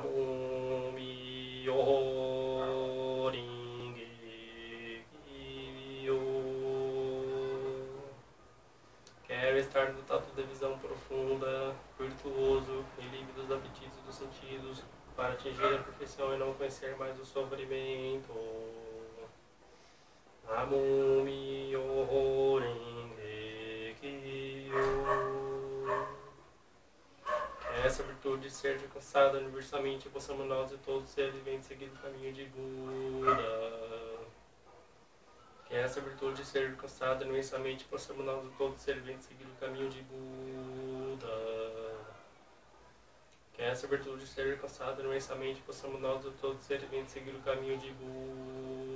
Namo Myoho Renge Kyo. Quero estar dotado de visão profunda, virtuoso e livre dos apetites dos sentidos, para atingir a perfeição e não conhecer mais o sofrimento. Namo Myoho Renge Kyo. Que essa virtude seja alcançada universalmente, possamos nós e todos os seres viventes seguir o caminho de Buda. Que essa virtude seja alcançada imensamente, possamos nós e todos os seres viventes seguir o caminho de Buda. Que essa virtude seja alcançada imensamente, possamos nós e todos os seres viventes seguir o caminho de Buda.